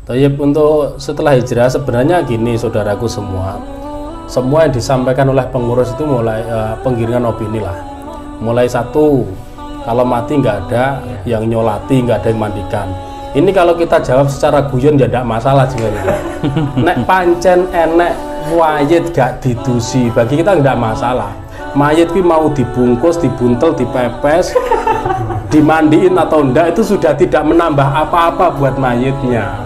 Tayyib, untuk setelah hijrah sebenarnya gini saudaraku semua yang disampaikan oleh pengurus itu mulai penggiringan opini lah. Mulai satu, kalau mati nggak ada yang nyolati, nggak ada yang mandikan. Ini kalau kita jawab secara guyon ya tidak masalah sebenarnya. Nek pancen enek mayit gak didusi, bagi kita nggak masalah. Mayit itu mau dibungkus, dibuntel, dipepes, dimandiin atau enggak itu sudah tidak menambah apa-apa buat mayitnya.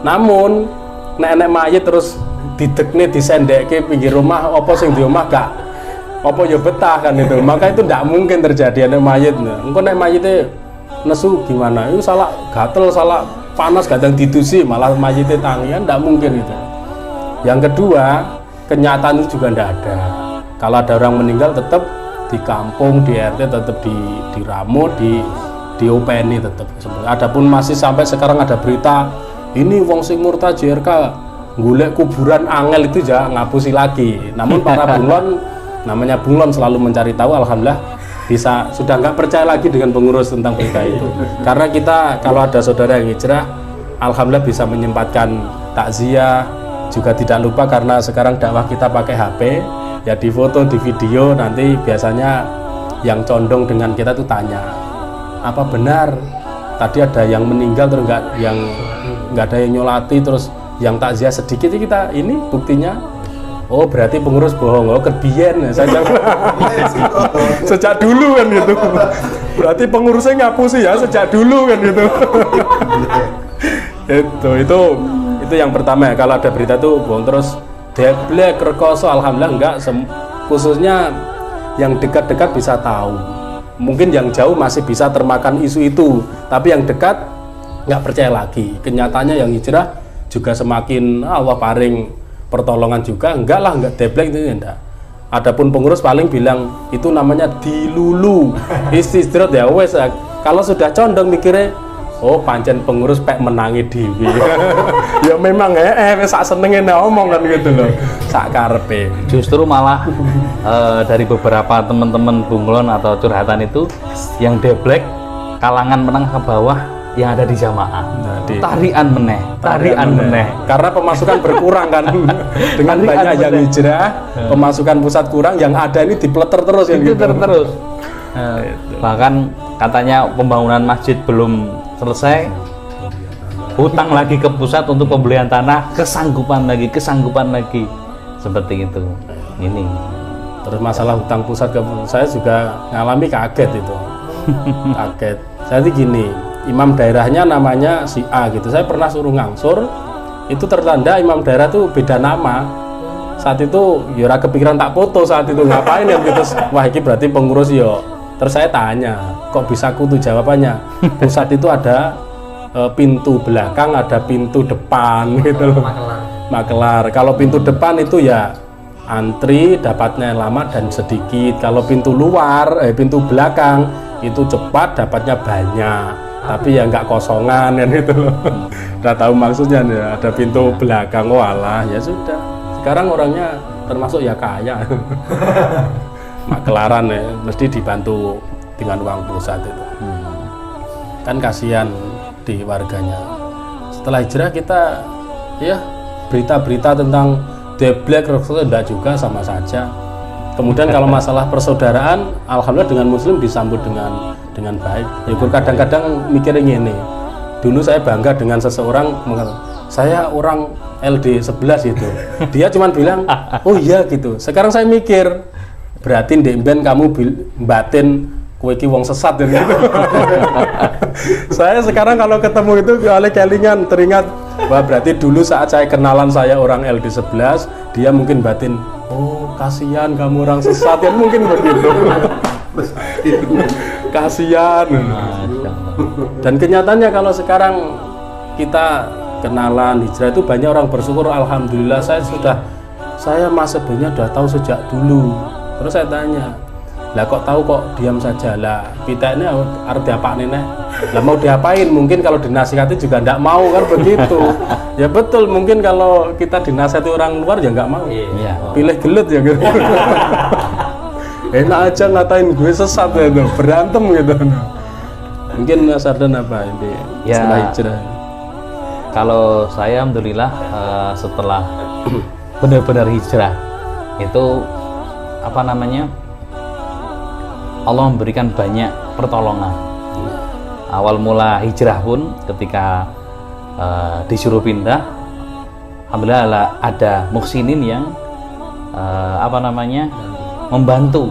Namun nek mayit terus didekne disendekke pinggir rumah, apa sing di omah gak apa ya betah kan itu. Maka itu tidak mungkin terjadi nek mayit. Engko nek mayite nesu gimana? Itu salah gatel, salah panas kadang didusi malah mayite tangian, tidak mungkin itu. Yang kedua, kenyataan itu juga tidak ada. Kalau ada orang meninggal tetap di kampung, di RT tetap diramu, diopeni tetap. Adapun masih sampai sekarang ada berita ini wong sing murtad JRK golek kuburan angel itu ya ngapusi lagi. Namun para bunglon, namanya bunglon selalu mencari tahu, alhamdulillah bisa sudah nggak percaya lagi dengan pengurus tentang berita itu. Karena kita kalau ada saudara yang hijrah, alhamdulillah bisa menyempatkan takziah. Juga tidak lupa karena sekarang dakwah kita pakai HP, ya di foto, di video, nanti biasanya yang condong dengan kita tuh tanya, apa benar tadi ada yang meninggal terus nggak ada yang nyolati, terus yang takziah sedikit, kita ini buktinya. Oh berarti pengurus bohong, oh kebiyen ya saya sejak dulu kan gitu. Berarti pengurusnya ngapusi ya sejak dulu kan gitu. itu yang pertama ya, kalau ada berita tuh bohong. Terus deblek rekoso, alhamdulillah enggak, khususnya yang dekat-dekat bisa tahu. Mungkin yang jauh masih bisa termakan isu itu, tapi yang dekat nggak percaya lagi. Kenyataannya yang hijrah juga semakin Allah paring pertolongan juga, enggak lah, enggak deblek itu enggak. Adapun pengurus paling bilang itu namanya dilulu, istirahat ya wes. Kalau sudah condong mikirnya, oh pancen pengurus pek menangi dewi. Ya memang sak senengnya ngomong kan gitu loh, sak karepe. Justru malah dari beberapa teman-teman bunglon atau curhatan itu yang deblek kalangan menengah ke bawah yang ada di jamaah. Tarian meneh. Karena pemasukan berkurang kan. Dengan banyak yang hijrah, pemasukan pusat kurang, yang ada ini dipleter terus ya gitu. Terus. Bahkan katanya pembangunan masjid belum selesai, hutang lagi ke pusat untuk pembelian tanah, kesanggupan lagi seperti itu. Ini terus masalah hutang pusat ke saya juga ngalami kaget itu. Kaget. Jadi gini, imam daerahnya namanya si A gitu. Saya pernah suruh ngangsur, itu tertanda imam daerah tuh beda nama. Saat itu ya kepikiran tak foto saat itu, ngapain ya gitu. Wah ini berarti pengurus yo. Terus saya tanya, kok bisa kutu? Jawabannya, pusat itu ada pintu belakang, ada pintu depan gitu loh. Makelar. Kalau pintu depan itu ya antri, dapatnya lama dan sedikit. Kalau pintu luar, pintu belakang itu cepat, dapatnya banyak. Tapi ya nggak kosongan kan gitu loh. Udah tahu maksudnya nih, ada pintu belakang, walah ya sudah. Sekarang orangnya termasuk ya kaya. Makelaran ya, mesti dibantu dengan uang pusat itu. Kan kasihan di warganya. Setelah hijrah kita ya berita-berita tentang deblek enggak juga, sama saja. Kemudian kalau masalah persaudaraan, alhamdulillah dengan muslim disambut dengan baik. Ya kadang-kadang mikirnya ini. Dulu saya bangga dengan seseorang, saya orang LD 11 itu. Dia cuma bilang, "Oh iya gitu." Sekarang saya mikir, berarti ndek ben kamu batin kowe iki wong sesat ya gitu. Saya sekarang kalau ketemu itu oleh kelingan teringat, wah berarti dulu saat saya kenalan saya orang LD 11, dia mungkin batin, oh kasihan kamu orang sesat ya, mungkin begitu. Kasihan. Dan kenyataannya kalau sekarang kita kenalan hijrah itu banyak orang bersyukur, alhamdulillah saya mas sebenarnya udah tahu sejak dulu. Terus saya tanya, lah kok tahu kok diam saja? Lah kita ini harus diapain nih? Lah mau diapain? Mungkin kalau dinasihati juga enggak mau kan begitu. Ya betul, mungkin kalau kita dinasihati orang luar ya enggak mau. Pilih gelut ya gitu. Enak aja ngatain gue sesat ya, berantem gitu. Mungkin Mas Ardan apa ini setelah hijrah? Kalau saya alhamdulillah setelah benar-benar hijrah itu apa namanya, Allah memberikan banyak pertolongan. Awal mula hijrah pun ketika disuruh pindah, alhamdulillah ada muhsinin yang apa namanya, membantu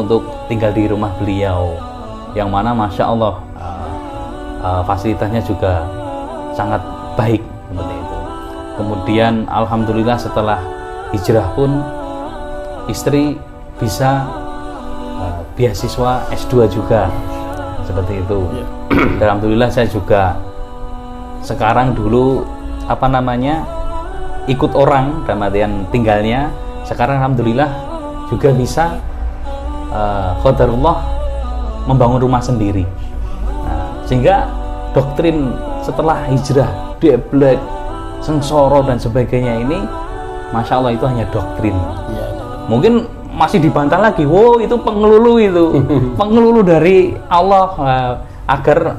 untuk tinggal di rumah beliau, yang mana masya Allah fasilitasnya juga sangat baik seperti itu. Kemudian alhamdulillah setelah hijrah pun istri bisa beasiswa S2 juga seperti itu. Dan alhamdulillah saya juga sekarang dulu apa namanya ikut orang dalam artian tinggalnya, sekarang alhamdulillah juga bisa qadarullah membangun rumah sendiri. Nah, sehingga doktrin setelah hijrah, deblek, sengsoro dan sebagainya ini, masya Allah itu hanya doktrin. Mungkin masih dibantah lagi, wow itu pengelulu itu, pengelulu dari Allah agar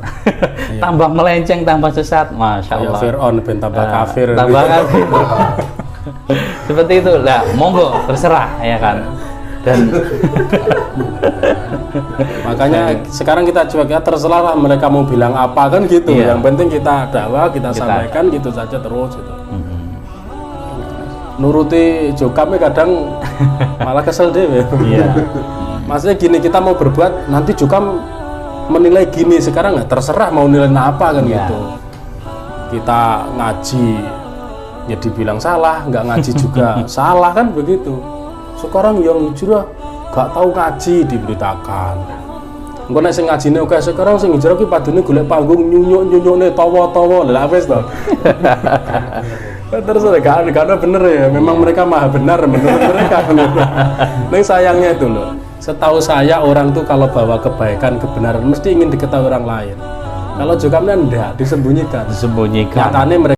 tambah melenceng, tambah sesat, masya Allah. Fir'aun ben tambah kafir. Tambah kafir. Seperti itu, lah monggo terserah ya kan. Dan makanya sekarang kita cuek ya, terserah lah mereka mau bilang apa kan gitu. Iya. Yang penting kita dakwah, kita sampaikan gitu saja terus gitu. Nuruti jokamnya kadang malah kesel deh. iya. Maksudnya gini, kita mau berbuat nanti jokam menilai gini, sekarang nggak terserah mau nilai apa kan gitu. Kita ngaji ya dibilang salah, nggak ngaji juga salah kan begitu. Sekarang yang hijrah gak tahu ngaji diberitakan. Engko nek sing ngajine oke, sekarang sing hijrah ki padune golek panggung nyunyuk-nyunyukne tawa-tawa. Lah wis to. Terus karena bener ya, memang mereka maha benar menurut mereka. Nah sayangnya itu loh, setahu saya orang tuh kalau bawa kebaikan, kebenaran mesti ingin diketahui orang lain. Kalau juga enggak, disembunyikan. Disembunyikan. Nyatanya mereka